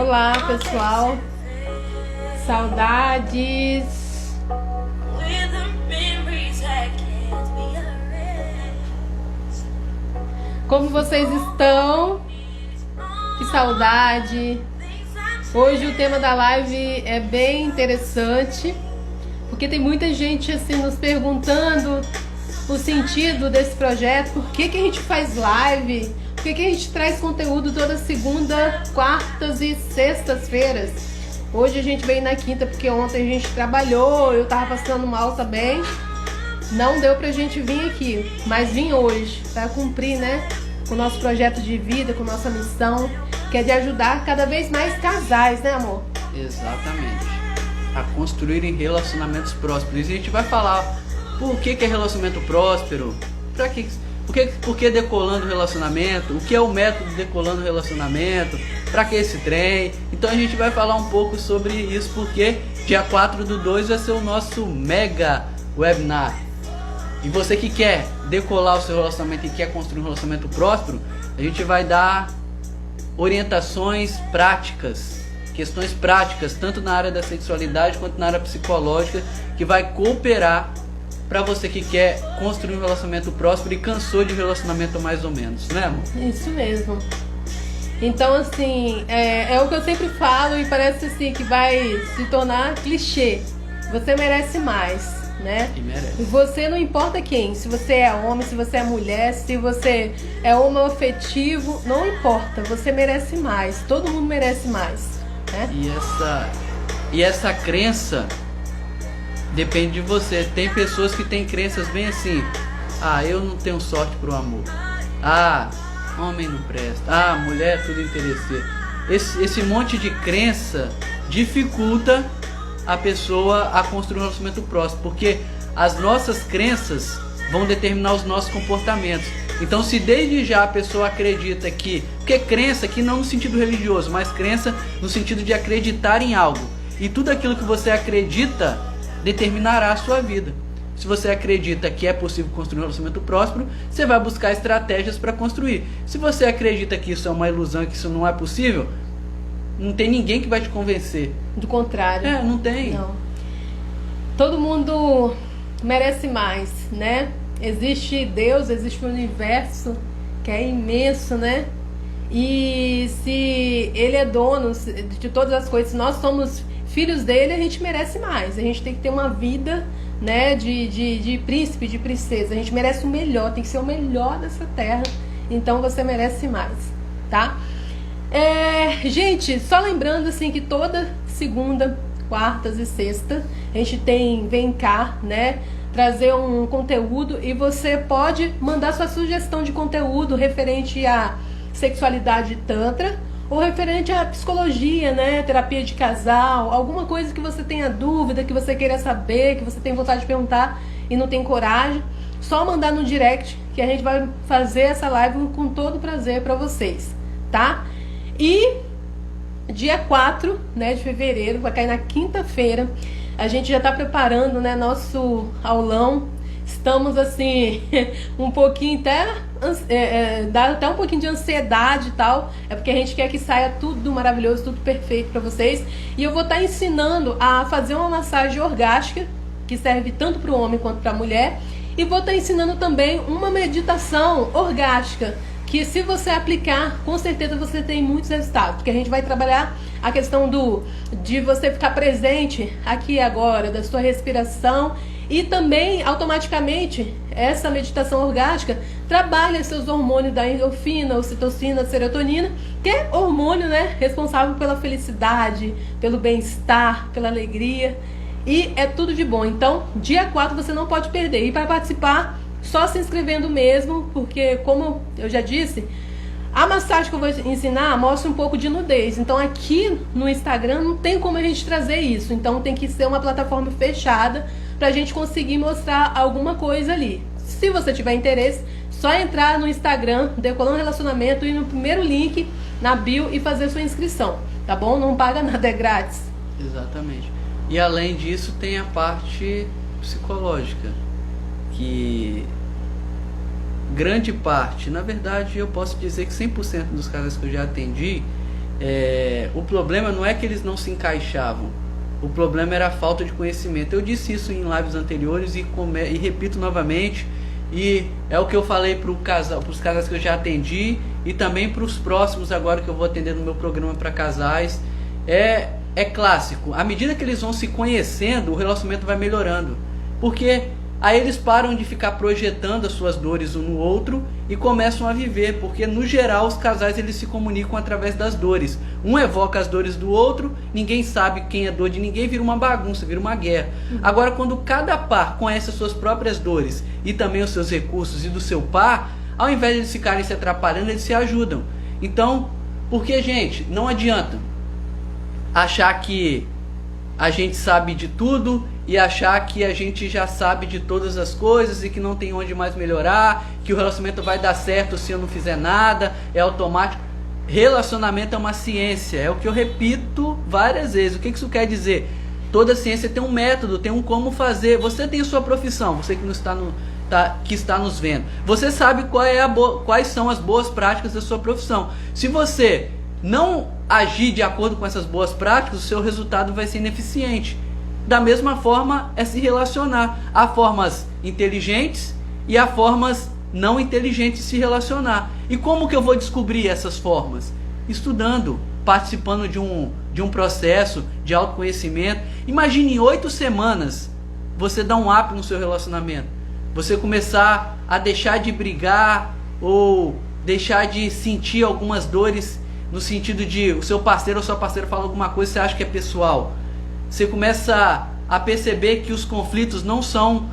Olá, pessoal. Saudades. Como vocês estão? Que saudade. Hoje o tema da live é bem interessante, porque tem muita gente assim nos perguntando o sentido desse projeto, por que a gente faz live, por que a gente traz conteúdo toda segunda, quartas e sextas-feiras. Hoje a gente veio na quinta porque ontem a gente trabalhou, eu tava passando mal também, não deu pra gente vir aqui, mas vim hoje para cumprir, né, com o nosso projeto de vida, com nossa missão, que é de ajudar cada vez mais casais, né, amor? Exatamente. A construírem relacionamentos prósperos. E a gente vai falar por que é relacionamento próspero, por que decolando o relacionamento, o que é o método decolando o relacionamento, para que esse trem. Então a gente vai falar um pouco sobre isso, porque dia 4/2 vai ser o nosso mega webinar. E você que quer decolar o seu relacionamento e quer construir um relacionamento próspero, a gente vai dar orientações práticas, questões práticas, tanto na área da sexualidade quanto na área psicológica, que vai cooperar para você que quer construir um relacionamento próspero e cansou de relacionamento mais ou menos, né, amor? Isso mesmo. Então, assim, é o que eu sempre falo e parece assim que vai se tornar clichê. Você merece mais, né? E merece. Você, não importa quem, se você é homem, se você é mulher, se você é homoafetivo, não importa, você merece mais, todo mundo merece mais, né? E essa crença depende de você. Tem pessoas que têm crenças bem assim: ah, eu não tenho sorte pro amor, ah, homem não presta, ah, mulher é tudo interesseiro. Esse monte de crença dificulta a pessoa a construir um relacionamento próximo, porque as nossas crenças vão determinar os nossos comportamentos. Então, se desde já a pessoa acredita que, porque crença aqui não no sentido religioso, mas crença no sentido de acreditar em algo, e tudo aquilo que você acredita determinará a sua vida. Se você acredita que é possível construir um relacionamento próspero, você vai buscar estratégias para construir. Se você acredita que isso é uma ilusão, que isso não é possível, não tem ninguém que vai te convencer. Do contrário. Não tem. Não. Todo mundo merece mais, né? Existe Deus, existe o universo, que é imenso, né? E se Ele é dono de todas as coisas, nós somos filhos dele, a gente merece mais. A gente tem que ter uma vida, né, de príncipe, de princesa. A gente merece o melhor, tem que ser o melhor dessa terra. Então você merece mais, tá? Gente, só lembrando assim que toda segunda, quartas e sexta a gente vem cá, né, trazer um conteúdo, e você pode mandar sua sugestão de conteúdo referente à sexualidade tantra ou referente à psicologia, né, terapia de casal, alguma coisa que você tenha dúvida, que você queira saber, que você tem vontade de perguntar e não tem coragem, só mandar no direct que a gente vai fazer essa live com todo prazer para vocês, tá? E dia 4, né, de fevereiro, vai cair na quinta-feira, a gente já está preparando, né, nosso aulão. Estamos assim, um pouquinho dá até um pouquinho de ansiedade e tal, é porque a gente quer que saia tudo maravilhoso, tudo perfeito para vocês. E eu vou estar ensinando a fazer uma massagem orgástica, que serve tanto para o homem quanto para a mulher, e vou estar ensinando também uma meditação orgástica, que se você aplicar, com certeza você tem muitos resultados, porque a gente vai trabalhar a questão de você ficar presente aqui e agora, da sua respiração, e também automaticamente essa meditação orgástica trabalha seus hormônios da endorfina, ocitocina, serotonina, que é hormônio, né, responsável pela felicidade, pelo bem-estar, pela alegria, e é tudo de bom. Então, dia 4 você não pode perder, e para participar, só se inscrevendo mesmo, porque como eu já disse, a massagem que eu vou ensinar mostra um pouco de nudez. Então aqui no Instagram não tem como a gente trazer isso. Então tem que ser uma plataforma fechada pra gente conseguir mostrar alguma coisa ali. Se você tiver interesse, só entrar no Instagram, Decolando Relacionamento, e no primeiro link na bio e fazer sua inscrição, tá bom? Não paga nada, é grátis. Exatamente. E além disso tem a parte psicológica, que grande parte, na verdade eu posso dizer que 100% dos casos que eu já atendi o problema não é que eles não se encaixavam, o problema era a falta de conhecimento. Eu disse isso em lives anteriores e repito novamente, e é o que eu falei para os casais que eu já atendi e também para os próximos agora que eu vou atender no meu programa para casais. É clássico, à medida que eles vão se conhecendo, o relacionamento vai melhorando, porque aí eles param de ficar projetando as suas dores um no outro e começam a viver, porque no geral os casais eles se comunicam através das dores. Um evoca as dores do outro, ninguém sabe quem é dor de ninguém, vira uma bagunça, vira uma guerra. Agora, quando cada par conhece as suas próprias dores e também os seus recursos e do seu par, ao invés de eles ficarem se atrapalhando, eles se ajudam. Então, porque, gente, não adianta achar que a gente sabe de tudo e achar que a gente já sabe de todas as coisas e que não tem onde mais melhorar, que o relacionamento vai dar certo se eu não fizer nada, é automático. Relacionamento é uma ciência, é o que eu repito várias vezes. O que isso quer dizer? Toda ciência tem um método, tem um como fazer. Você tem a sua profissão, você que, que está nos vendo. Você sabe quais são as boas práticas da sua profissão. Se você não agir de acordo com essas boas práticas, o seu resultado vai ser ineficiente. Da mesma forma é se relacionar. Há formas inteligentes e há formas não inteligentes de se relacionar. E como que eu vou descobrir essas formas? Estudando, participando de um processo de autoconhecimento. Imagine em 8 semanas você dar um up no seu relacionamento. Você começar a deixar de brigar ou deixar de sentir algumas dores no sentido de o seu parceiro ou sua parceira fala alguma coisa e você acha que é pessoal. Você começa a perceber que os conflitos não são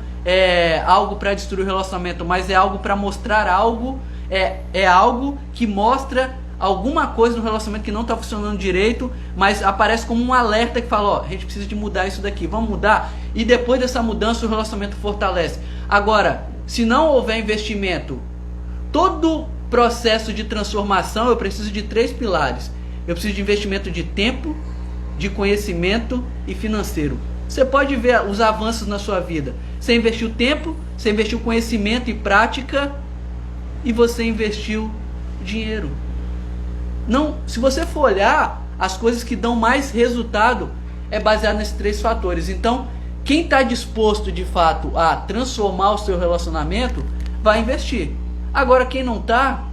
algo para destruir o relacionamento, mas é algo para mostrar algo, é algo que mostra alguma coisa no relacionamento que não está funcionando direito, mas aparece como um alerta que fala, a gente precisa de mudar isso daqui, vamos mudar, e depois dessa mudança o relacionamento fortalece. Agora, se não houver investimento, todo processo de transformação, eu preciso de 3 pilares. Eu preciso de investimento de tempo, de conhecimento e financeiro. Você pode ver os avanços na sua vida. Você investiu tempo, você investiu conhecimento e prática e você investiu dinheiro. Não, se você for olhar, as coisas que dão mais resultado é baseado nesses 3 fatores. Então, quem está disposto de fato a transformar o seu relacionamento, vai investir. Agora quem não está,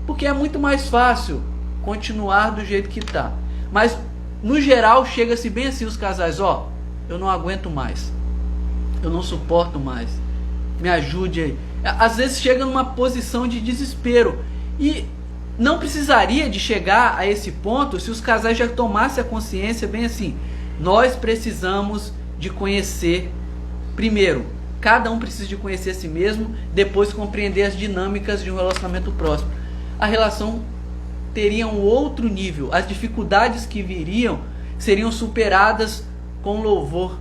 porque é muito mais fácil continuar do jeito que está. Mas no geral chega-se bem assim os casais, eu não aguento mais, eu não suporto mais, me ajude aí. Às vezes chega numa posição de desespero e não precisaria de chegar a esse ponto se os casais já tomassem a consciência bem assim, nós precisamos de conhecer primeiro. Cada um precisa de conhecer a si mesmo, depois compreender as dinâmicas de um relacionamento próximo. A relação teria um outro nível. As dificuldades que viriam seriam superadas com louvor.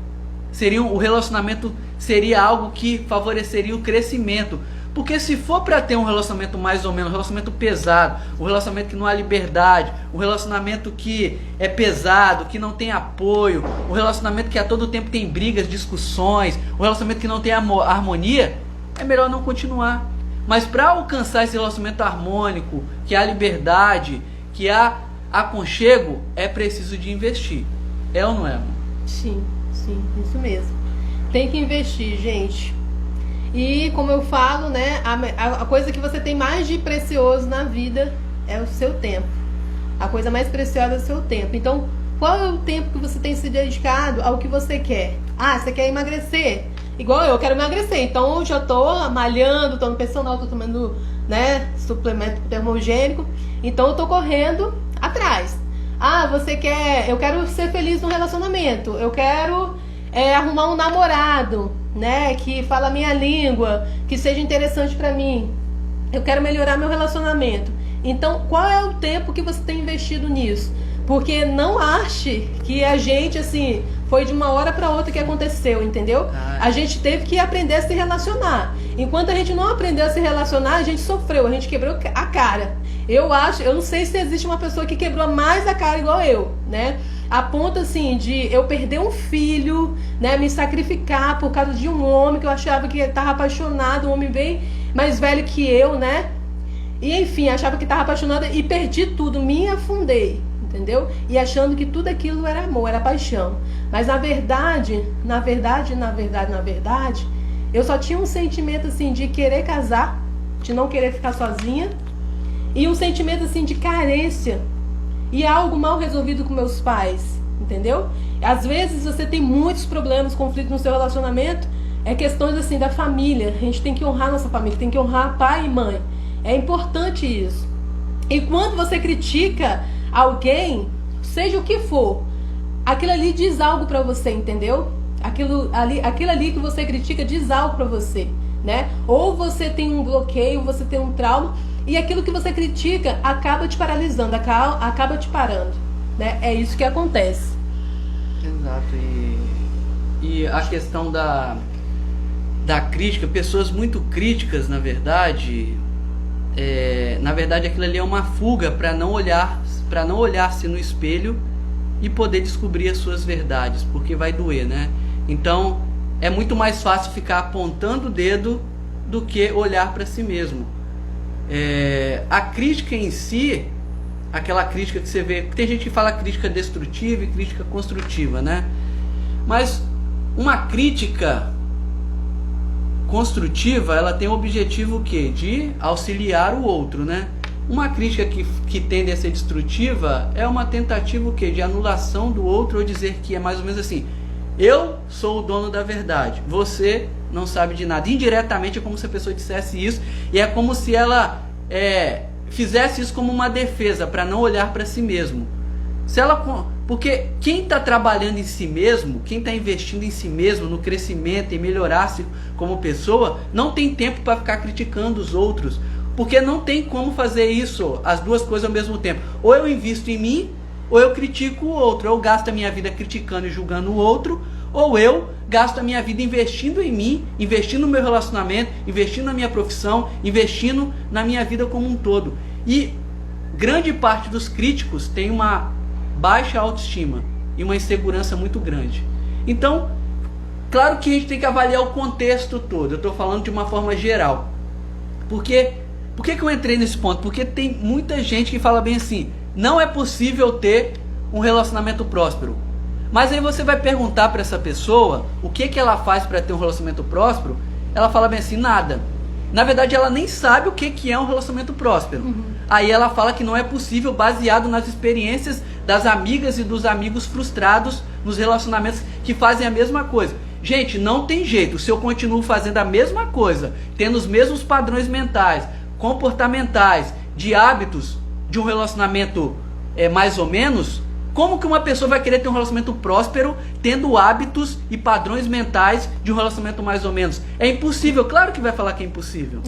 O relacionamento seria algo que favoreceria o crescimento. Porque se for para ter um relacionamento mais ou menos, um relacionamento pesado, um relacionamento que não há liberdade, um relacionamento que é pesado, que não tem apoio, um relacionamento que a todo tempo tem brigas, discussões, um relacionamento que não tem harmonia, é melhor não continuar. Mas para alcançar esse relacionamento harmônico, que há liberdade, que há aconchego, é preciso de investir. É ou não é, amor? Sim, isso mesmo. Tem que investir, gente. E como eu falo, né, a coisa que você tem mais de precioso na vida é o seu tempo. A coisa mais preciosa é o seu tempo. Então, qual é o tempo que você tem se dedicado ao que você quer? Você quer emagrecer? Igual eu quero emagrecer. Então, eu já tô malhando, tô no personal, tô tomando, né, suplemento termogênico. Então, eu tô correndo atrás. Eu quero ser feliz no relacionamento. Eu quero arrumar um namorado, né, que fala a minha língua, que seja interessante pra mim. Eu quero melhorar meu relacionamento. Então, qual é o tempo que você tem investido nisso? Porque não ache que a gente, assim, foi de uma hora para outra que aconteceu, entendeu? A gente teve que aprender a se relacionar. Enquanto a gente não aprendeu a se relacionar, a gente sofreu, a gente quebrou a cara. Eu não sei se existe uma pessoa que quebrou mais a cara igual eu, né? A ponto, assim, de eu perder um filho, né? Me sacrificar por causa de um homem que eu achava que estava apaixonado, um homem bem mais velho que eu, né? E, enfim, achava que estava apaixonada e perdi tudo, me afundei. entendeu? E achando que tudo aquilo era amor, era paixão. Mas na verdade, eu só tinha um sentimento assim de querer casar, de não querer ficar sozinha, e um sentimento assim de carência e algo mal resolvido com meus pais, entendeu? Às vezes você tem muitos problemas, conflitos no seu relacionamento, é questões assim da família. A gente tem que honrar nossa família, tem que honrar pai e mãe. É importante isso. E quando você critica alguém, seja o que for, aquilo ali diz algo pra você, entendeu? Aquilo ali que você critica diz algo pra você, né? Ou você tem um bloqueio, você tem um trauma, e aquilo que você critica acaba te paralisando, acaba te parando, né? É isso que acontece. Exato. E a questão da crítica, pessoas muito críticas, na verdade aquilo ali é uma fuga para não olhar-se no espelho e poder descobrir as suas verdades, porque vai doer, né? Então é muito mais fácil ficar apontando o dedo do que olhar para si mesmo. A crítica em si, aquela crítica que você vê, tem gente que fala crítica destrutiva e crítica construtiva, né? Mas uma crítica construtiva, ela tem o objetivo o quê? De auxiliar o outro, né? Uma crítica que tende a ser destrutiva é uma tentativa o quê? De anulação do outro, ou dizer que é mais ou menos assim: eu sou o dono da verdade, você não sabe de nada. Indiretamente é como se a pessoa dissesse isso, e é como se ela fizesse isso como uma defesa para não olhar para si mesmo. Porque quem está trabalhando em si mesmo, quem está investindo em si mesmo, no crescimento, em melhorar-se como pessoa, não tem tempo para ficar criticando os outros, porque não tem como fazer isso, as duas coisas ao mesmo tempo. Ou eu invisto em mim, ou eu critico o outro. Eu gasto a minha vida criticando e julgando o outro, ou eu gasto a minha vida investindo em mim, investindo no meu relacionamento, investindo na minha profissão, investindo na minha vida como um todo. E grande parte dos críticos tem uma baixa autoestima e uma insegurança muito grande. Então, claro que a gente tem que avaliar o contexto todo. Eu estou falando de uma forma geral. Por que eu entrei nesse ponto? Porque tem muita gente que fala bem assim: não é possível ter um relacionamento próspero. Mas aí você vai perguntar para essa pessoa o que ela faz para ter um relacionamento próspero. Ela fala bem assim: nada. Na verdade, ela nem sabe o que é um relacionamento próspero. Aí ela fala que não é possível, baseado nas experiências das amigas e dos amigos frustrados nos relacionamentos que fazem a mesma coisa. Gente, não tem jeito. Se eu continuo fazendo a mesma coisa, tendo os mesmos padrões mentais, comportamentais, de hábitos de um relacionamento mais ou menos, como que uma pessoa vai querer ter um relacionamento próspero tendo hábitos e padrões mentais de um relacionamento mais ou menos? É impossível. Claro que vai falar que é impossível.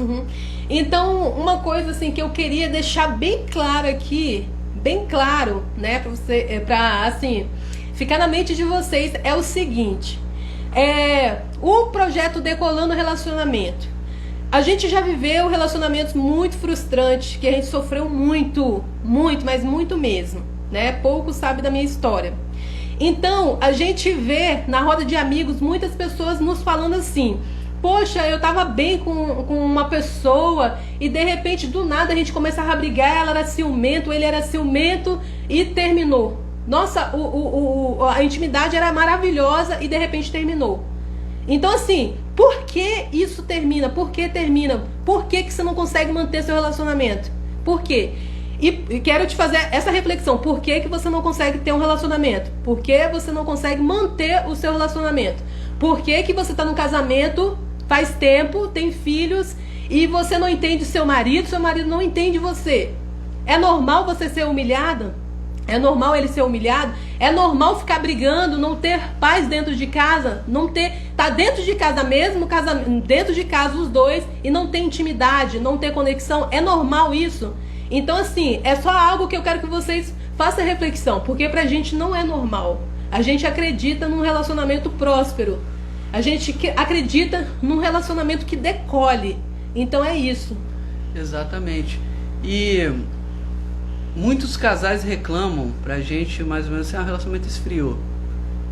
Então, uma coisa assim que eu queria deixar bem claro aqui, bem claro, né, para você, assim, ficar na mente de vocês, é o seguinte: o projeto Decolando Relacionamento. A gente já viveu relacionamentos muito frustrantes, que a gente sofreu muito, mas muito mesmo, né? Pouco sabe da minha história. Então, a gente vê na roda de amigos muitas pessoas nos falando assim: poxa, eu tava bem com uma pessoa e de repente, do nada, a gente começava a brigar, ela era ciumento, ele era ciumento e terminou. Nossa, a intimidade era maravilhosa e de repente terminou. Então assim, por que isso termina? Por que termina? Por que você não consegue manter seu relacionamento? Por quê? E quero te fazer essa reflexão: por que você não consegue ter um relacionamento? Por que você não consegue manter o seu relacionamento? Por que você está no casamento faz tempo, tem filhos e você não entende seu marido não entende você? É normal você ser humilhada? É normal ele ser humilhado? É normal ficar brigando, não ter paz dentro de casa? Tá dentro de casa mesmo, dentro de casa os dois, e não ter intimidade, não ter conexão? É normal isso? Então assim, é só algo que eu quero que vocês façam reflexão, porque pra gente não é normal. A gente acredita num relacionamento próspero. A gente acredita num relacionamento que decole. Então é isso. Exatamente. E muitos casais reclamam pra gente mais ou menos assim: o relacionamento esfriou,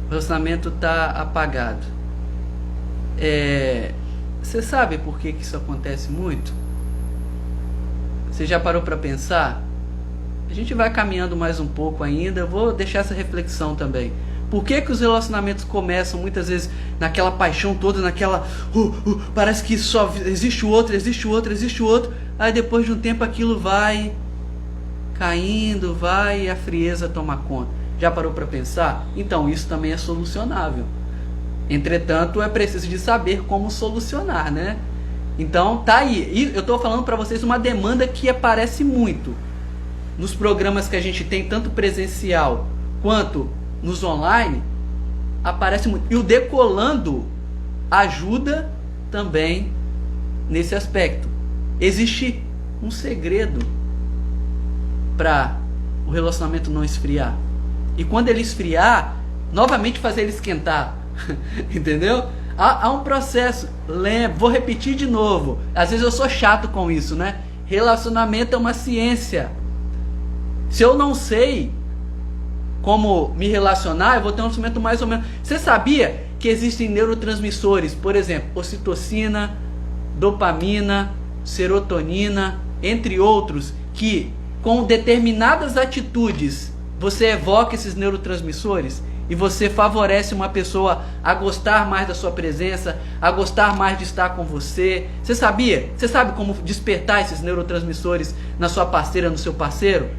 o relacionamento tá apagado. Você sabe por que isso acontece muito? Você já parou pra pensar? A gente vai caminhando mais um pouco ainda, eu vou deixar essa reflexão também. Por que os relacionamentos começam muitas vezes naquela paixão toda, naquela... parece que só existe o outro, existe o outro, existe o outro. Aí depois de um tempo aquilo vai caindo, vai e a frieza toma conta. Já parou para pensar? Então isso também é solucionável. Entretanto, é preciso de saber como solucionar, né? Então tá aí. E eu estou falando para vocês uma demanda que aparece muito nos programas que a gente tem, tanto presencial quanto nos online, aparece muito. E o Decolando ajuda também nesse aspecto. Existe um segredo para o relacionamento não esfriar. E quando ele esfriar, novamente fazer ele esquentar. Entendeu? Há um processo. Vou repetir de novo. Às vezes eu sou chato com isso, né? Relacionamento é uma ciência. Se eu não sei como me relacionar, eu vou ter um relacionamento mais ou menos... Você sabia que existem neurotransmissores, por exemplo, ocitocina, dopamina, serotonina, entre outros, que com determinadas atitudes você evoca esses neurotransmissores e você favorece uma pessoa a gostar mais da sua presença, a gostar mais de estar com você? Você sabia? Você sabe como despertar esses neurotransmissores na sua parceira, no seu parceiro?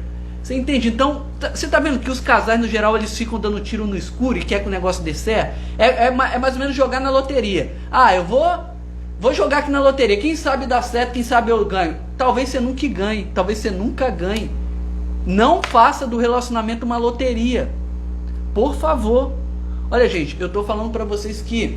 Você entende? Então, você está vendo que os casais, no geral, eles ficam dando tiro no escuro e quer que o negócio dê certo? É mais ou menos jogar na loteria. Ah, eu vou jogar aqui na loteria. Quem sabe dá certo, quem sabe eu ganho. Talvez você nunca ganhe. Talvez você nunca ganhe. Não faça do relacionamento uma loteria. Por favor. Olha, gente, eu estou falando para vocês que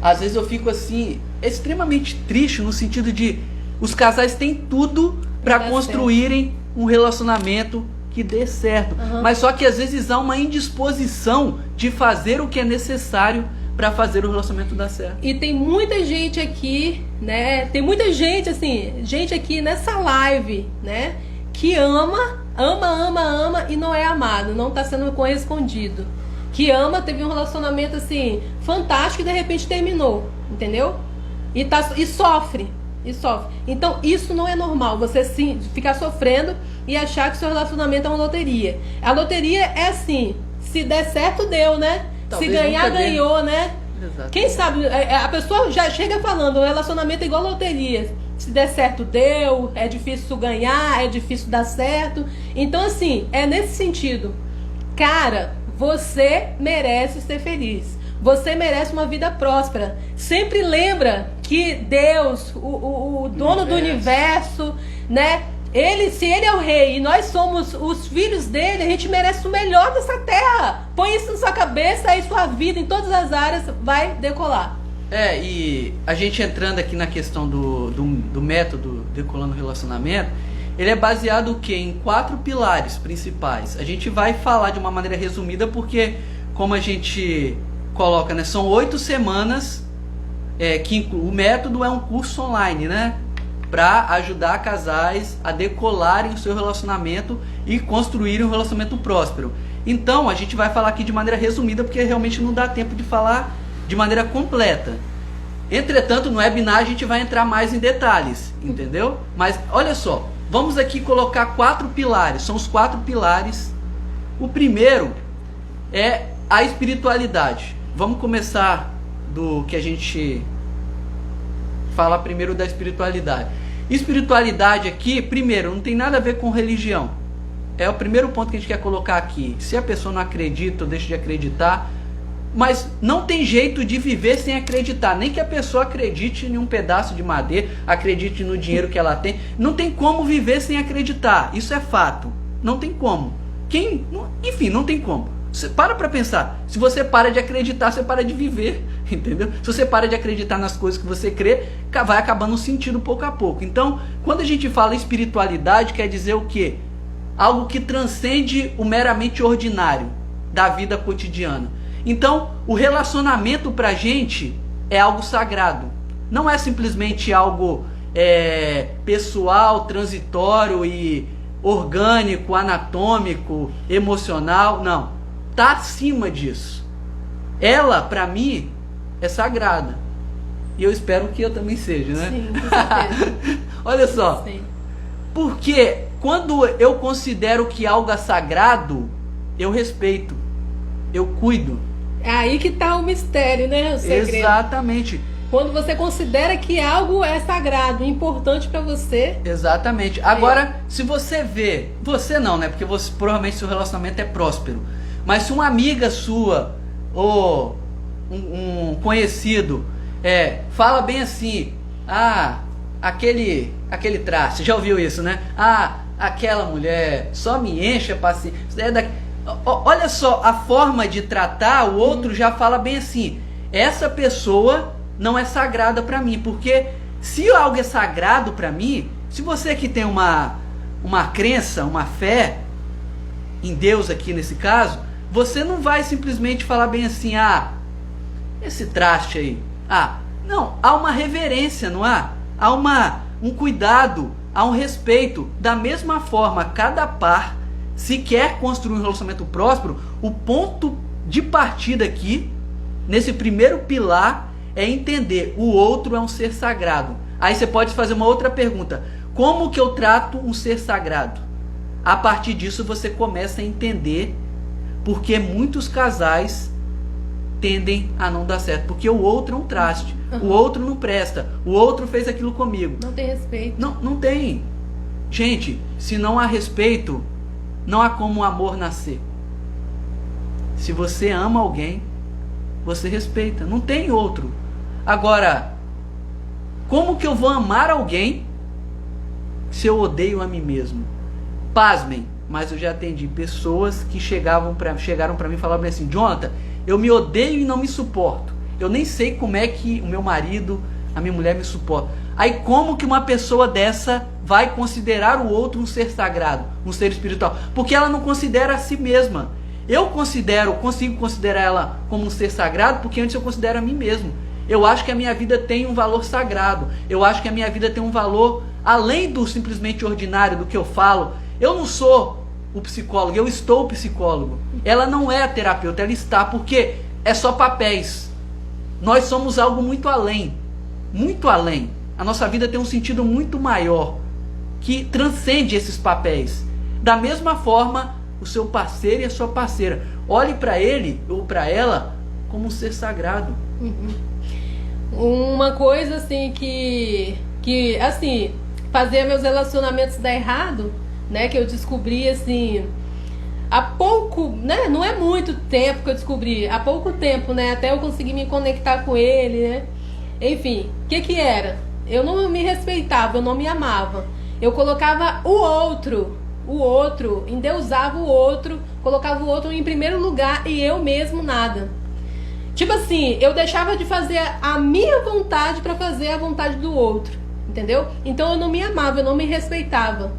às vezes eu fico assim, extremamente triste no sentido de os casais têm tudo para construírem um relacionamento que dê certo. Mas só que às vezes há uma indisposição de fazer o que é necessário para fazer o relacionamento dar certo. E tem muita gente aqui, né? Tem muita gente, assim, gente aqui nessa live, né? Que ama e não é amado, não está sendo correspondido. Que ama, teve um relacionamento assim fantástico e de repente terminou, entendeu? E sofre. Então isso não é normal, você sim ficar sofrendo e achar que seu relacionamento é uma loteria. A loteria é assim, se der certo deu, né? Talvez se ganhar ganhou, né? Exatamente. Quem sabe, a pessoa já chega falando, o relacionamento é igual loteria. Se der certo deu, é difícil ganhar, é difícil dar certo. Então assim, é nesse sentido. Cara, você merece ser feliz. Você merece uma vida próspera. Sempre lembra que Deus, o dono do universo, né? Se ele é o rei e nós somos os filhos dele, a gente merece o melhor dessa terra. Põe isso na sua cabeça, aí sua vida em todas as áreas vai decolar. E a gente entrando aqui na questão do método Decolando Relacionamento, ele é baseado o quê? Em 4 pilares principais. A gente vai falar de uma maneira resumida porque, como a gente coloca, né, são 8 semanas, que o método é um curso online, né, para ajudar casais a decolarem o seu relacionamento e construírem um relacionamento próspero. Então a gente vai falar aqui de maneira resumida porque realmente não dá tempo de falar de maneira completa. Entretanto, no webinar a gente vai entrar mais em detalhes, entendeu? Mas olha só, vamos aqui colocar 4 pilares, são os 4 pilares. O primeiro é a espiritualidade. Vamos começar do que a gente fala primeiro da espiritualidade. Espiritualidade aqui, primeiro, não tem nada a ver com religião. É o primeiro ponto que a gente quer colocar aqui. Se a pessoa não acredita ou deixa de acreditar, mas não tem jeito de viver sem acreditar. Nem que a pessoa acredite em um pedaço de madeira, acredite no dinheiro que ela tem. Não tem como viver sem acreditar. Isso é fato. Não tem como. Enfim, não tem como. Você para pensar. Se você para de acreditar, você para de viver. Entendeu? Se você para de acreditar nas coisas que você crê, vai acabando o sentido pouco a pouco. Então, quando a gente fala espiritualidade, quer dizer o quê? Algo que transcende o meramente ordinário da vida cotidiana. Então, o relacionamento pra gente é algo sagrado. Não é simplesmente algo pessoal, transitório e orgânico, anatômico, emocional. Não. Tá acima disso. Ela, pra mim, é sagrada. E eu espero que eu também seja, né? Sim, com certeza. Olha só. Sim. Porque quando eu considero que algo é sagrado, eu respeito, eu cuido. É aí que tá o mistério, né? O segredo. Exatamente. Quando você considera que algo é sagrado, importante pra você. Exatamente. Agora, se você vê, você não, né? Porque você, provavelmente seu relacionamento é próspero. Mas se uma amiga sua ou um conhecido fala bem assim, aquele traste, já ouviu isso, né? Aquela mulher só me enche a paciência. Olha só, a forma de tratar o outro já fala bem assim, essa pessoa não é sagrada para mim, porque se algo é sagrado para mim, se você que tem uma crença, uma fé em Deus aqui nesse caso, você não vai simplesmente falar bem assim, esse traste aí, não, há uma reverência, não há? Há um cuidado, há um respeito. Da mesma forma, cada par, se quer construir um relacionamento próspero, o ponto de partida aqui, nesse primeiro pilar, é entender o outro é um ser sagrado. Aí você pode fazer uma outra pergunta: como que eu trato um ser sagrado? A partir disso você começa a entender porque muitos casais tendem a não dar certo, porque o outro é um traste, o outro não presta, o outro fez aquilo comigo. Não tem respeito. Não tem. Gente, se não há respeito, não há como o amor nascer. Se você ama alguém, você respeita, não tem outro. Agora, como que eu vou amar alguém se eu odeio a mim mesmo? Pasmem, mas eu já atendi pessoas que chegaram para mim e falavam assim: Jonathan, eu me odeio e não me suporto. Eu nem sei como é que o meu marido, a minha mulher me suporta. Aí como que uma pessoa dessa vai considerar o outro um ser sagrado, um ser espiritual? Porque ela não considera a si mesma. Eu consigo considerar ela como um ser sagrado porque antes eu considero a mim mesmo. Eu acho que a minha vida tem um valor sagrado. Eu acho que a minha vida tem um valor além do simplesmente ordinário, do que eu falo. Eu não sou o psicólogo, eu estou o psicólogo. Ela não é a terapeuta, ela está, porque é só papéis. Nós somos algo muito além. Muito além. A nossa vida tem um sentido muito maior, que transcende esses papéis. Da mesma forma, o seu parceiro e a sua parceira. Olhe para ele ou para ela como um ser sagrado. Uma coisa assim que assim, fazer meus relacionamentos dar errado, né, que eu descobri assim há pouco, né, não é muito tempo que eu descobri, há pouco tempo, né, até eu conseguir me conectar com ele, né. Enfim, o que era? Eu não me respeitava, eu não me amava. Eu colocava o outro, endeusava o outro, colocava o outro em primeiro lugar e eu mesmo nada. Tipo assim, eu deixava de fazer a minha vontade para fazer a vontade do outro, entendeu? Então eu não me amava, eu não me respeitava.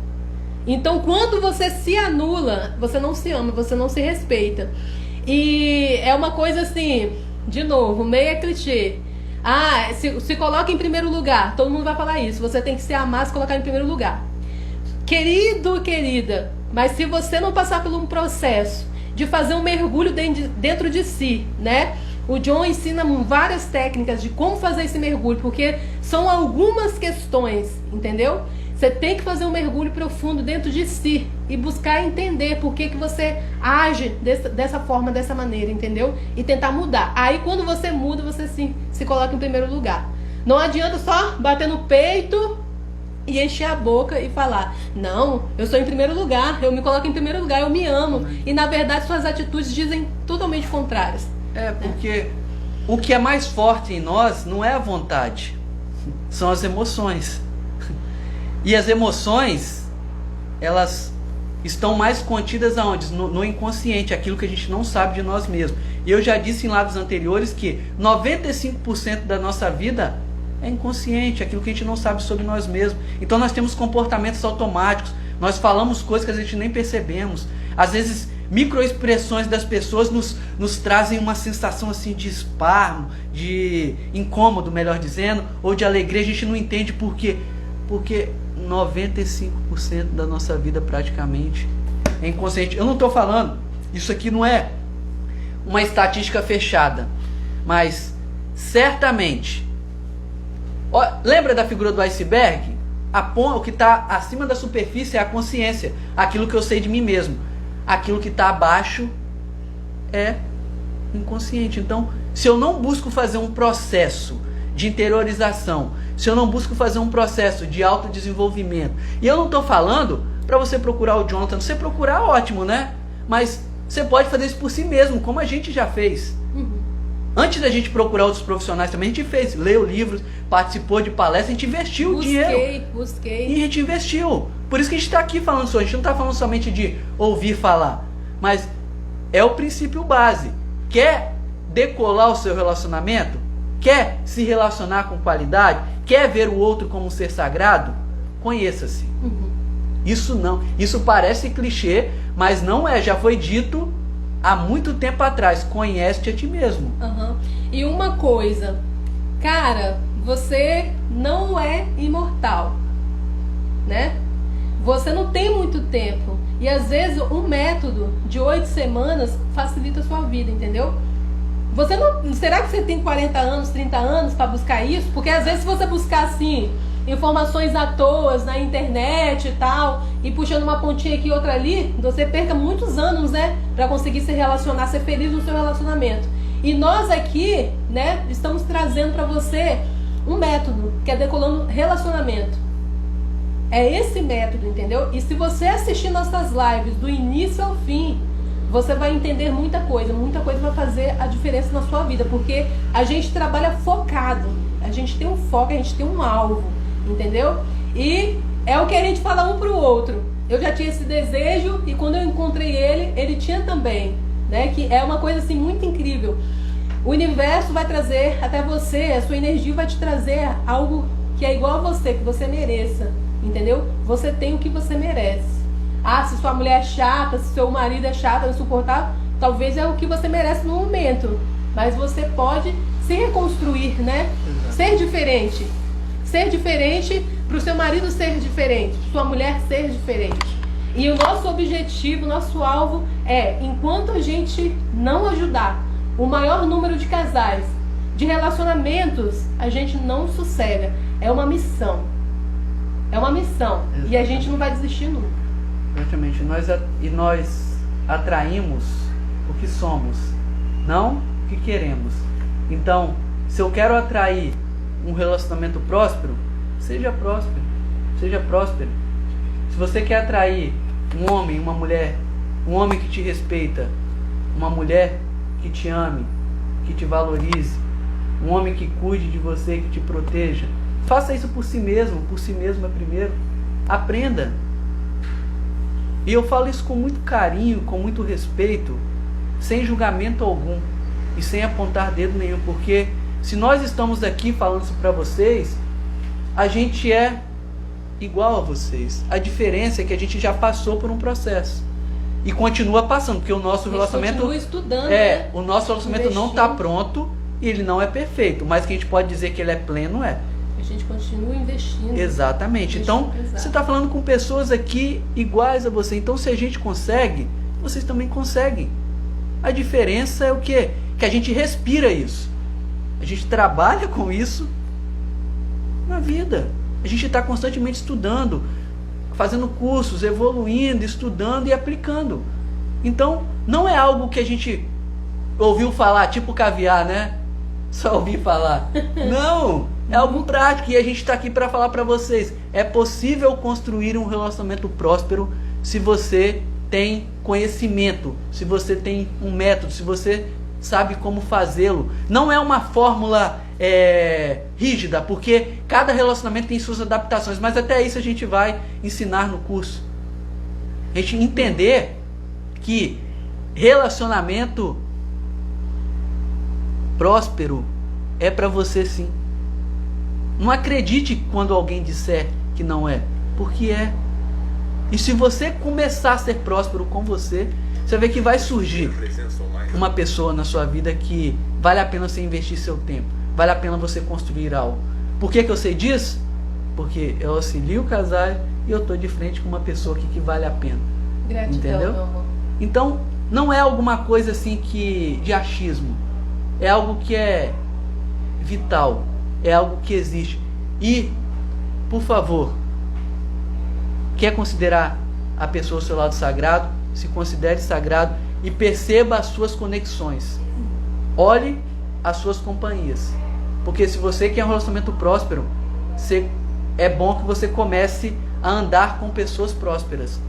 Então quando você se anula, você não se ama, você não se respeita. E é uma coisa assim, de novo, meio clichê. Se coloca em primeiro lugar, todo mundo vai falar isso. Você tem que se amar, se colocar em primeiro lugar. Querido, querida, mas se você não passar por um processo de fazer um mergulho dentro de si, né? O John ensina várias técnicas de como fazer esse mergulho, porque são algumas questões, entendeu? Você tem que fazer um mergulho profundo dentro de si e buscar entender por que você age dessa forma, dessa maneira, entendeu? E tentar mudar. Aí quando você muda, você se coloca em primeiro lugar. Não adianta só bater no peito e encher a boca e falar: não, eu sou em primeiro lugar, eu me coloco em primeiro lugar, eu me amo. E na verdade suas atitudes dizem totalmente contrárias. Porque o que é mais forte em nós não é a vontade, são as emoções. E as emoções, elas estão mais contidas aonde? No inconsciente, aquilo que a gente não sabe de nós mesmos. E eu já disse em lives anteriores que 95% da nossa vida é inconsciente, aquilo que a gente não sabe sobre nós mesmos. Então nós temos comportamentos automáticos, nós falamos coisas que a gente nem percebemos. Às vezes microexpressões das pessoas nos trazem uma sensação assim de espasmo, de incômodo, melhor dizendo, ou de alegria. A gente não entende por quê. Porque 95% da nossa vida praticamente é inconsciente. Eu não estou falando, isso aqui não é uma estatística fechada, mas certamente, lembra da figura do iceberg? o que está acima da superfície é a consciência, aquilo que eu sei de mim mesmo. Aquilo que está abaixo é inconsciente. Então, se eu não busco fazer um processo de interiorização, se eu não busco fazer um processo de autodesenvolvimento, e eu não estou falando para você procurar o Jonathan, você procurar, ótimo, né? Mas você pode fazer isso por si mesmo, como a gente já fez. Antes da gente procurar outros profissionais também, a gente fez, leu livros, participou de palestras, a gente investiu dinheiro. Busquei. E a gente investiu. Por isso que a gente está aqui falando isso. A gente não está falando somente de ouvir falar, mas é o princípio base. Quer decolar o seu relacionamento? Quer se relacionar com qualidade? Quer ver o outro como um ser sagrado? Conheça-se. Isso parece clichê, mas não é. Já foi dito há muito tempo atrás. Conhece-te a ti mesmo. E uma coisa, cara, você não é imortal, né? Você não tem muito tempo. E às vezes um método de 8 semanas facilita a sua vida, entendeu? Você não, será que você tem 40 anos, 30 anos para buscar isso? Porque às vezes se você buscar assim, informações à toa na internet e tal, e puxando uma pontinha aqui e outra ali, você perca muitos anos, né? Para conseguir se relacionar, ser feliz no seu relacionamento. E nós aqui, né, estamos trazendo para você um método, que é Decolando Relacionamento. É esse método, entendeu? E se você assistir nossas lives do início ao fim, você vai entender muita coisa vai fazer a diferença na sua vida, porque a gente trabalha focado, a gente tem um foco, a gente tem um alvo, entendeu? E é o que a gente fala um pro outro. Eu já tinha esse desejo e quando eu encontrei ele tinha também, né? Que é uma coisa assim muito incrível. O universo vai trazer até você, a sua energia vai te trazer algo que é igual a você, que você mereça, entendeu? Você tem o que você merece. Ah, se sua mulher é chata, se seu marido é chato, insuportável, talvez é o que você merece no momento. Mas você pode se reconstruir, né? Exato. Ser diferente. Ser diferente para o seu marido ser diferente, para sua mulher ser diferente. E o nosso objetivo, nosso alvo é, enquanto a gente não ajudar o maior número de casais, de relacionamentos, a gente não sossega. É uma missão. É uma missão. Exato. E a gente não vai desistir nunca. Exatamente. Nós atraímos o que somos, não o que queremos. Então, se eu quero atrair um relacionamento próspero, seja próspero. Seja próspero. Se você quer atrair um homem, uma mulher, um homem que te respeita, uma mulher que te ame, que te valorize, um homem que cuide de você, que te proteja, faça isso por si mesma primeiro. Aprenda. E eu falo isso com muito carinho, com muito respeito, sem julgamento algum e sem apontar dedo nenhum, porque se nós estamos aqui falando isso para vocês, a gente é igual a vocês. A diferença é que a gente já passou por um processo e continua passando, porque o nosso relacionamento continua estudando, né? O nosso relacionamento não está pronto e ele não é perfeito, mas que a gente pode dizer que ele é pleno, é. A gente continua investindo. Exatamente. Então, você está falando com pessoas aqui iguais a você. Então, se a gente consegue, vocês também conseguem. A diferença é o quê? Que a gente respira isso. A gente trabalha com isso na vida. A gente está constantemente estudando, fazendo cursos, evoluindo, estudando e aplicando. Então, não é algo que a gente ouviu falar, tipo caviar, né? Só ouvir falar. Não! É algo prático e a gente está aqui para falar para vocês. É possível construir um relacionamento próspero se você tem conhecimento, se você tem um método, se você sabe como fazê-lo. Não é uma fórmula rígida, porque cada relacionamento tem suas adaptações, mas até isso a gente vai ensinar no curso. A gente entender que relacionamento próspero é para você sim. Não acredite quando alguém disser que não é, porque é. E se você começar a ser próspero com você, você vê que vai surgir uma pessoa na sua vida que vale a pena você investir seu tempo, vale a pena você construir algo. Por que eu sei disso? Porque eu auxilio casais e eu estou de frente com uma pessoa aqui que vale a pena. Gratidão, entendeu? meu amor. Então, não é alguma coisa assim de achismo. É algo que é vital. É algo que existe. E, por favor, quer considerar a pessoa ao seu lado sagrado, se considere sagrado e perceba as suas conexões. Olhe as suas companhias. Porque se você quer um relacionamento próspero, é bom que você comece a andar com pessoas prósperas,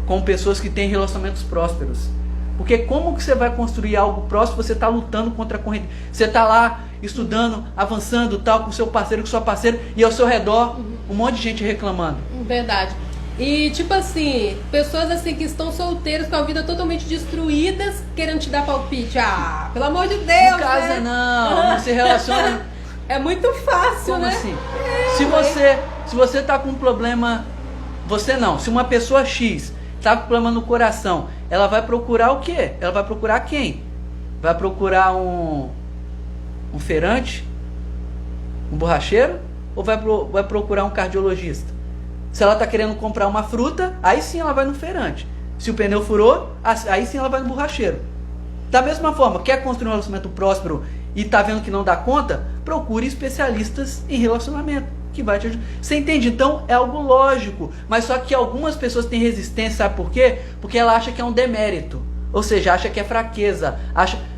com pessoas que têm relacionamentos prósperos. Porque como que você vai construir algo próspero? Você está lutando contra a corrente. Você está lá estudando, avançando, tal, com seu parceiro, com sua parceira, e ao seu redor um monte de gente reclamando. Verdade. E tipo assim, pessoas assim que estão solteiras com a vida totalmente destruídas, querendo te dar palpite. Ah, pelo amor de Deus, Não casa, né? não se relaciona. É muito fácil, Como né? assim? Se você tá com um problema, se uma pessoa X tá com problema no coração, ela vai procurar o quê? Ela vai procurar quem? Vai procurar um feirante? Um borracheiro? Ou vai procurar um cardiologista? Se ela tá querendo comprar uma fruta, aí sim ela vai no feirante. Se o pneu furou, aí sim ela vai no borracheiro. Da mesma forma, quer construir um relacionamento próspero e tá vendo que não dá conta? Procure especialistas em relacionamento, que vai te ajudar. Você entende? Então é algo lógico, mas só que algumas pessoas têm resistência, sabe por quê? Porque ela acha que é um demérito, ou seja, acha que é fraqueza.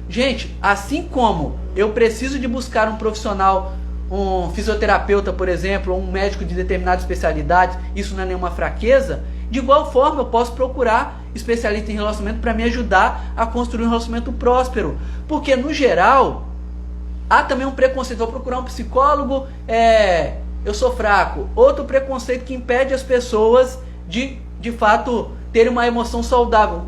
Gente, assim como eu preciso de buscar um profissional, um fisioterapeuta, por exemplo, ou um médico de determinada especialidade, isso não é nenhuma fraqueza, de igual forma eu posso procurar especialista em relacionamento para me ajudar a construir um relacionamento próspero. Porque no geral, há também um preconceito. Vou procurar um psicólogo, eu sou fraco. Outro preconceito que impede as pessoas de fato terem uma emoção saudável.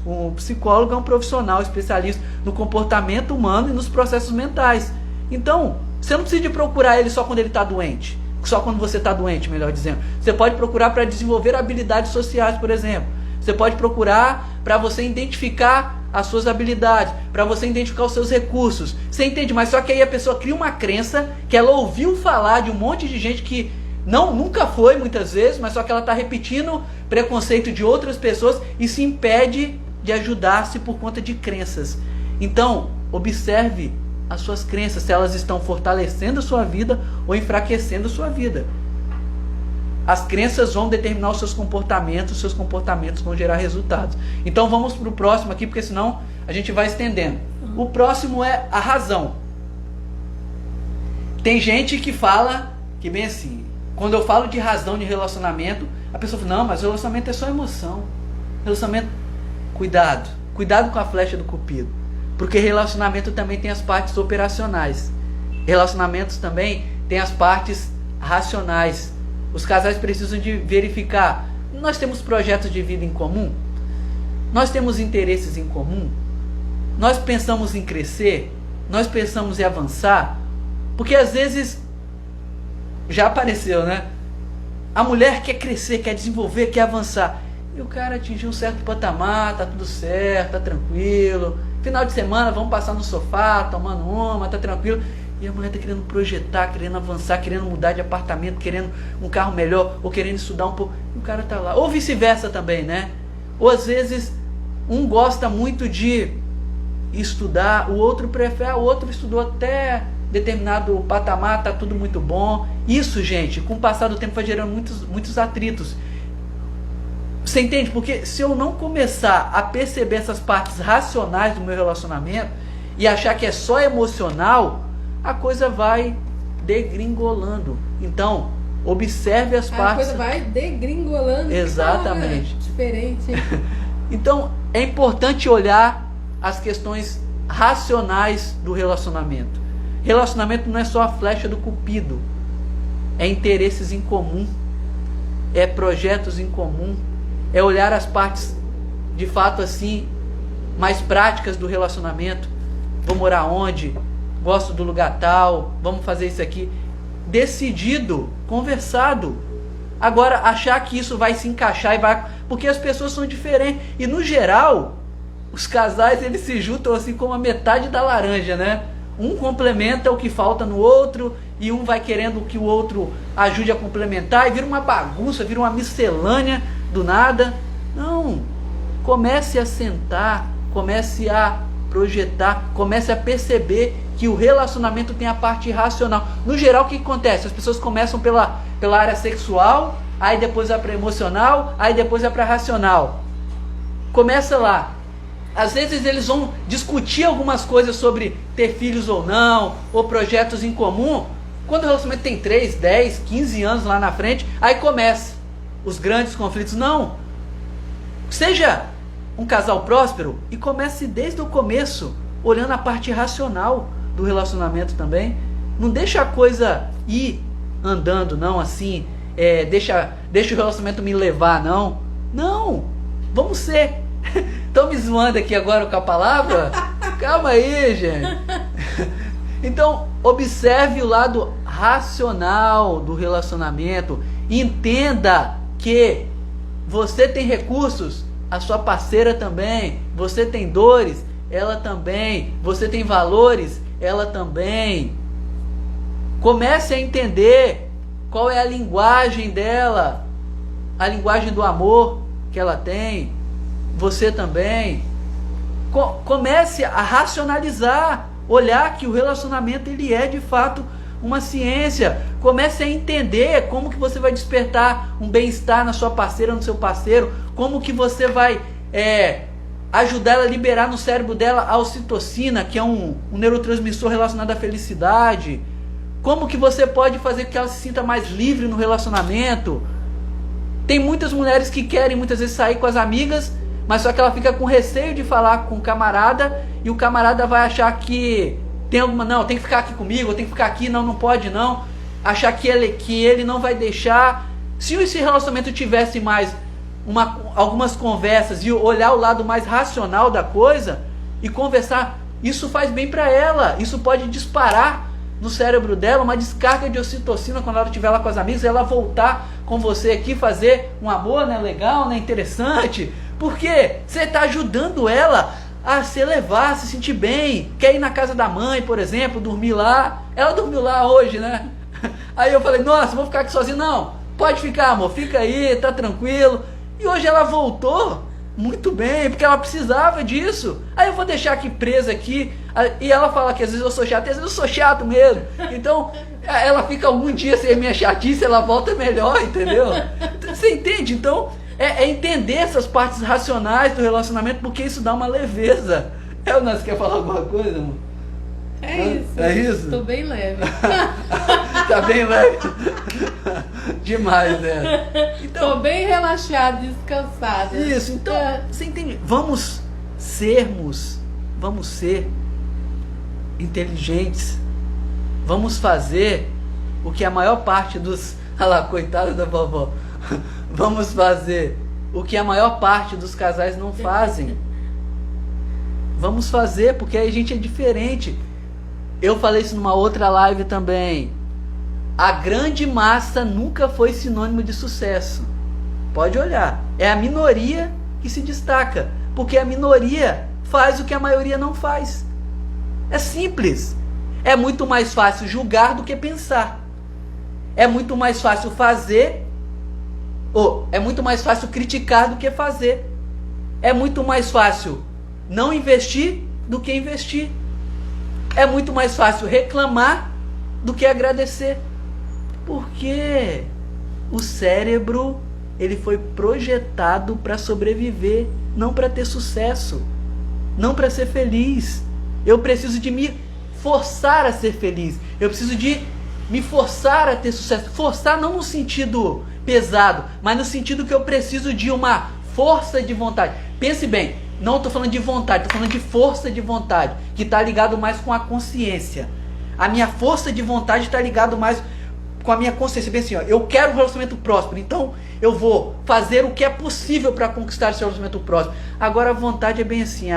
O psicólogo é um profissional especialista no comportamento humano e nos processos mentais. Então, você não precisa de procurar ele só quando ele está doente. Só quando você está doente, melhor dizendo. Você pode procurar para desenvolver habilidades sociais, por exemplo. Você pode procurar para você identificar as suas habilidades, para você identificar os seus recursos. Você entende? Mas só que aí a pessoa cria uma crença que ela ouviu falar de um monte de gente que nunca foi muitas vezes, mas só que ela está repetindo preconceito de outras pessoas e se impede de ajudar-se por conta de crenças. Então, observe as suas crenças, se elas estão fortalecendo a sua vida ou enfraquecendo a sua vida. As crenças vão determinar os seus comportamentos vão gerar resultados. Então vamos para o próximo aqui, porque senão a gente vai estendendo. O próximo é a razão. Tem gente que fala que bem assim, quando eu falo de razão de relacionamento, a pessoa fala, não, mas o relacionamento é só emoção. Relacionamento, cuidado com a flecha do cupido. Porque relacionamento também tem as partes operacionais. Relacionamentos também tem as partes racionais. Os casais precisam de verificar, nós temos projetos de vida em comum? Nós temos interesses em comum? Nós pensamos em crescer? Nós pensamos em avançar? Porque às vezes, já apareceu, né? A mulher quer crescer, quer desenvolver, quer avançar. E o cara atingiu um certo patamar, tá tudo certo, tá tranquilo. Final de semana, vamos passar no sofá, tomando uma, tá tranquilo. E a mulher tá querendo projetar, querendo avançar, querendo mudar de apartamento, querendo um carro melhor, ou querendo estudar um pouco. E o cara tá lá. Ou vice-versa também, né? Ou às vezes, um gosta muito de estudar, o outro prefere, o outro estudou até determinado patamar, tá tudo muito bom. Isso, gente, com o passar do tempo vai gerando muitos atritos. Você entende? Porque se eu não começar a perceber essas partes racionais do meu relacionamento e achar que é só emocional, a coisa vai degringolando. Então, observe as partes. A coisa vai degringolando. Exatamente. Cara, diferente. Então, é importante olhar as questões racionais do relacionamento. Relacionamento não é só a flecha do cupido. É interesses em comum. É projetos em comum. É olhar as partes, de fato, assim, mais práticas do relacionamento. Vou morar onde? Gosto do lugar tal. Vamos fazer isso aqui. Decidido, conversado. Agora, achar que isso vai se encaixar e vai... Porque as pessoas são diferentes. E, no geral, os casais, eles se juntam assim como a metade da laranja, né? Um complementa o que falta no outro e um vai querendo que o outro ajude a complementar e vira uma bagunça, vira uma miscelânea do nada. Não, comece a sentar, comece a projetar, comece a perceber que o relacionamento tem a parte racional. No geral, o que acontece? As pessoas começam pela área sexual, aí depois vai para emocional, aí depois vai para racional. Começa lá. Às vezes eles vão discutir algumas coisas sobre ter filhos ou não, ou projetos em comum. Quando o relacionamento tem 3, 10, 15 anos lá na frente, aí começa os grandes conflitos. Não. Seja um casal próspero e comece desde o começo, olhando a parte racional do relacionamento também. Não deixa a coisa ir andando, não, assim, deixa o relacionamento me levar, não. Não, vamos ser. Estão me zoando aqui agora com a palavra? Calma aí, gente. Então, observe o lado racional do relacionamento. Entenda que você tem recursos, a sua parceira também. Você tem dores, ela também. Você tem valores, ela também. Comece a entender qual é a linguagem dela, a linguagem do amor que ela tem. Você também. Comece a racionalizar, olhar que o relacionamento ele é de fato uma ciência. Comece a entender como que você vai despertar um bem-estar na sua parceira, no seu parceiro, como que você vai ajudar ela a liberar no cérebro dela a ocitocina, que é um neurotransmissor relacionado à felicidade. Como que você pode fazer com que ela se sinta mais livre no relacionamento. Tem muitas mulheres que querem muitas vezes sair com as amigas, mas só que ela fica com receio de falar com o camarada, e o camarada vai achar que tem alguma, não, tem que ficar aqui comigo, tem que ficar aqui, não pode não, achar que ele não vai deixar. Se esse relacionamento tivesse mais algumas conversas e olhar o lado mais racional da coisa e conversar, isso faz bem para ela, isso pode disparar no cérebro dela uma descarga de ocitocina quando ela estiver lá com as amigas, ela voltar com você aqui, fazer um amor, né, legal, né, interessante. Porque você está ajudando ela a se elevar, a se sentir bem. Quer ir na casa da mãe, por exemplo, dormir lá. Ela dormiu lá hoje, né? Aí eu falei, nossa, vou ficar aqui sozinho. Não, pode ficar, amor, fica aí, tá tranquilo. E hoje ela voltou muito bem, porque ela precisava disso. Aí eu vou deixar aqui presa aqui. E ela fala que às vezes eu sou chato, às vezes eu sou chato mesmo. Então ela fica algum dia sem a minha chatice, ela volta melhor, entendeu? Você entende? Então entender essas partes racionais do relacionamento, porque isso dá uma leveza. Você quer falar alguma coisa, amor? É isso. Tô bem leve. Tá bem leve? Demais, né? Então, tô bem relaxada, descansada. Isso, então, você entende? Vamos ser inteligentes. Vamos fazer o que a maior parte dos... Olha lá, coitada da vovó. Vamos fazer o que a maior parte dos casais não fazem. Vamos fazer, porque a gente é diferente. Eu falei isso numa outra live também. A grande massa nunca foi sinônimo de sucesso. Pode olhar. É a minoria que se destaca. Porque a minoria faz o que a maioria não faz. É simples. É muito mais fácil julgar do que pensar. É muito mais fácil fazer, ou é muito mais fácil criticar do que fazer. É muito mais fácil não investir do que investir. É muito mais fácil reclamar do que agradecer. Porque o cérebro, ele foi projetado para sobreviver, não para ter sucesso, não para ser feliz. Eu preciso de me forçar a ser feliz. Eu preciso de me forçar a ter sucesso. Forçar não no sentido pesado, mas no sentido que eu preciso de uma força de vontade. Pense bem, não estou falando de vontade, estou falando de força de vontade, que está ligado mais com a consciência. A minha força de vontade está ligado mais com a minha consciência. Bem assim, ó, eu quero um relacionamento próspero, então eu vou fazer o que é possível para conquistar esse relacionamento próspero. Agora a vontade é bem assim,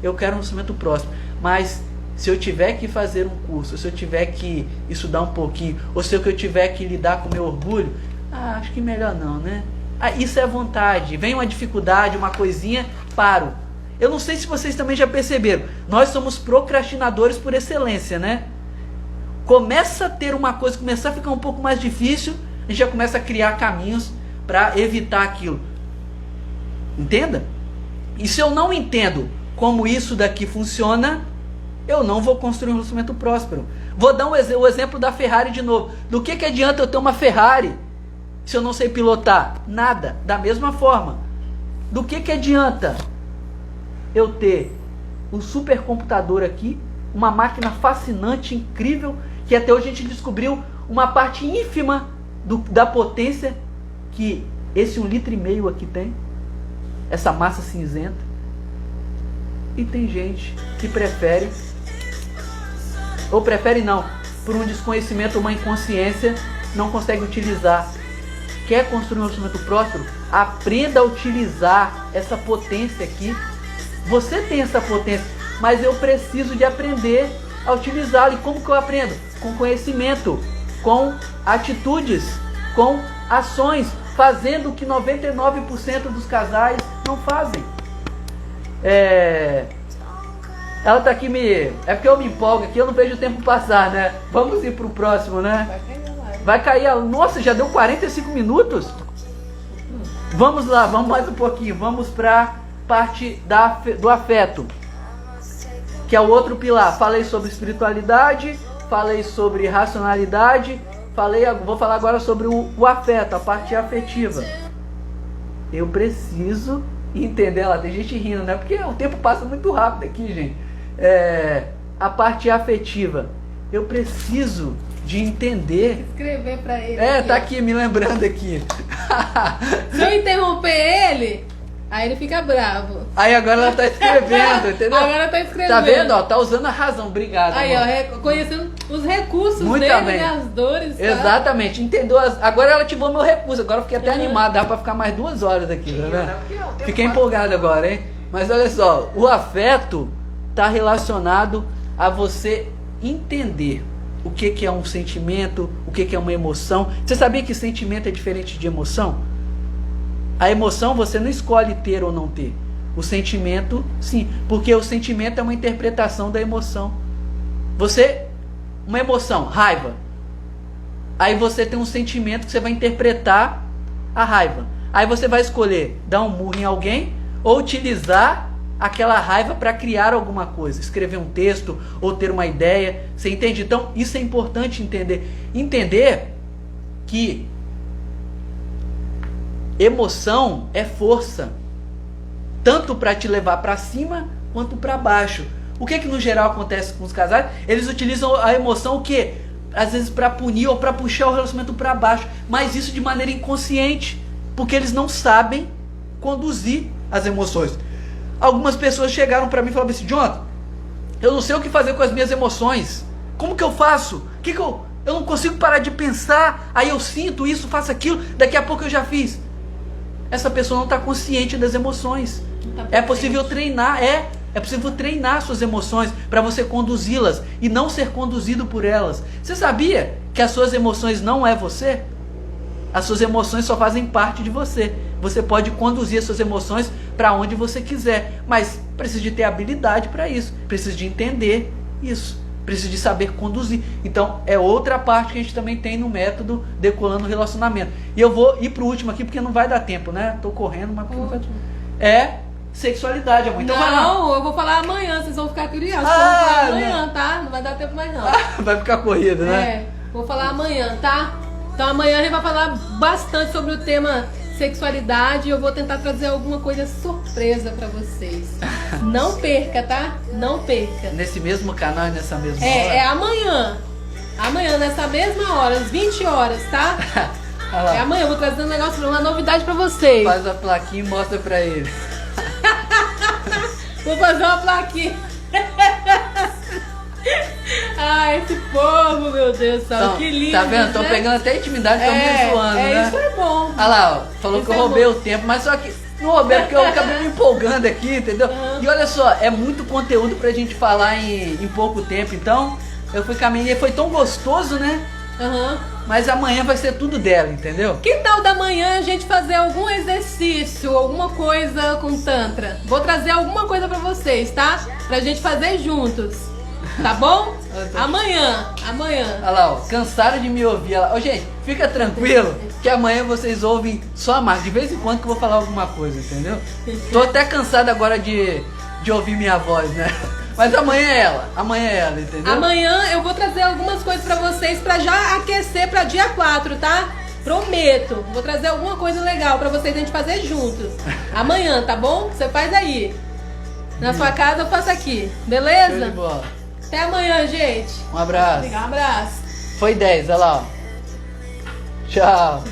eu quero um relacionamento próspero, mas se eu tiver que fazer um curso, se eu tiver que estudar um pouquinho, ou se eu tiver que lidar com o meu orgulho, acho que melhor não, né? Isso é vontade. Vem uma dificuldade, uma coisinha, paro. Eu não sei se vocês também já perceberam, nós somos procrastinadores por excelência, né? Começa a ter uma coisa, começar a ficar um pouco mais difícil, a gente já começa a criar caminhos para evitar aquilo. Entenda? E se eu não entendo como isso daqui funciona, eu não vou construir um relacionamento próspero. Vou dar o exemplo da Ferrari de novo. Do que adianta eu ter uma Ferrari se eu não sei pilotar? Nada. Da mesma forma, do que adianta eu ter um supercomputador aqui, uma máquina fascinante, incrível, que até hoje a gente descobriu uma parte ínfima da potência que esse 1,5 litro aqui tem, essa massa cinzenta. E tem gente que prefere, ou prefere não, por um desconhecimento ou uma inconsciência, não consegue utilizar. Quer construir um relacionamento próspero? Aprenda a utilizar essa potência aqui. Você tem essa potência, mas eu preciso de aprender a utilizá-la. E como que eu aprendo? Com conhecimento, com atitudes, com ações, fazendo o que 99% dos casais não fazem. Ela tá aqui é porque eu me empolgo aqui, eu não vejo o tempo passar, né? Vamos ir pro próximo, né? Vai cair a... Nossa, já deu 45 minutos? Vamos lá, vamos mais um pouquinho. Vamos pra parte do afeto, que é o outro pilar. Falei sobre espiritualidade, falei sobre racionalidade, vou falar agora sobre o afeto, a parte afetiva. Eu preciso entender, lá tem gente rindo, né? Porque o tempo passa muito rápido aqui, gente. A parte afetiva. Eu preciso de entender. Escrever pra ele. Tá aqui me lembrando aqui. Se eu interromper ele, aí ele fica bravo. Aí agora ela tá escrevendo, entendeu? Agora tá escrevendo. Tá vendo? Ó, tá usando a razão. Obrigado. Aí, amor. ó, conhecendo os recursos muito dele, bem. né, as dores. Tá? Exatamente. Entendeu? Agora ela ativou meu recurso. Agora eu fiquei até animado. Dá pra ficar mais 2 horas aqui, tá vendo? Fiquei empolgado agora, hein? Mas olha só, o afeto tá relacionado a você entender o que é um sentimento, o que é uma emoção. Você sabia que sentimento é diferente de emoção? A emoção você não escolhe ter ou não ter. O sentimento, sim. Porque o sentimento é uma interpretação da emoção. Uma emoção, raiva. Aí você tem um sentimento que você vai interpretar a raiva. Aí você vai escolher dar um murro em alguém ou utilizar aquela raiva para criar alguma coisa, escrever um texto ou ter uma ideia. Você entende? Então isso é importante entender. Entender que emoção é força, tanto para te levar para cima quanto para baixo. O que no geral acontece com os casais? Eles utilizam a emoção o quê? Às vezes para punir ou para puxar o relacionamento para baixo, mas isso de maneira inconsciente, porque eles não sabem conduzir as emoções. Algumas pessoas chegaram para mim e falaram assim: Jonathan, eu não sei o que fazer com as minhas emoções. Como que eu faço? Eu não consigo parar de pensar. Aí eu sinto isso, faço aquilo, daqui a pouco eu já fiz. Essa pessoa não está consciente das emoções. É possível treinar, é possível treinar suas emoções para você conduzi-las e não ser conduzido por elas. Você sabia que as suas emoções não é você? As suas emoções só fazem parte de você. Você pode conduzir as suas emoções para onde você quiser, mas precisa de ter habilidade para isso, precisa de entender isso, precisa de saber conduzir. Então é outra parte que a gente também tem no método Decolando o Relacionamento. E eu vou ir pro último aqui porque não vai dar tempo, né? Tô correndo, mas não vai... sexualidade, amor. Então não, eu vou falar amanhã, vocês vão ficar curiosos. Eu vou falar amanhã, tá? Não vai dar tempo mais não. Vai ficar corrido, né? Vou falar amanhã, tá? Então amanhã a gente vai falar bastante sobre o tema sexualidade. Eu vou tentar trazer alguma coisa surpresa pra vocês. Não perca, tá? Não perca. Nesse mesmo canal e nessa mesma hora? É amanhã. Amanhã, nessa mesma hora, às 20 horas, tá? Amanhã eu vou trazer um negócio, uma novidade pra vocês. Faz a plaquinha e mostra pra ele. Vou fazer uma plaquinha. Esse povo, meu Deus do céu, então, que lindo. Tá vendo? Tô pegando até intimidade, tô me zoando, né? Isso é bom. Olha lá, ó, falou que eu roubei o tempo, mas só que não roubei porque eu acabei me empolgando aqui, entendeu? E olha só, é muito conteúdo pra gente falar em pouco tempo, então eu fui caminhando e foi tão gostoso, né? Mas amanhã vai ser tudo dela, entendeu? Que tal da manhã a gente fazer algum exercício, alguma coisa com Tantra? Vou trazer alguma coisa pra vocês, tá? Pra gente fazer juntos. Tá bom? Amanhã. Olha lá, ó, cansaram de me ouvir. Ó, gente, fica tranquilo que amanhã vocês ouvem só a Marcia. De vez em quando que eu vou falar alguma coisa, entendeu? Tô até cansado agora de ouvir minha voz, né? Mas amanhã é ela, entendeu? Amanhã eu vou trazer algumas coisas pra vocês pra já aquecer pra dia 4, tá? Prometo. Vou trazer alguma coisa legal pra vocês a gente fazer juntos. Amanhã, tá bom? Você faz aí. Na sua casa eu faço aqui. Show de Beleza? bola. Até amanhã, gente. Um abraço. Um abraço. Foi 10, olha lá, ó. Tchau.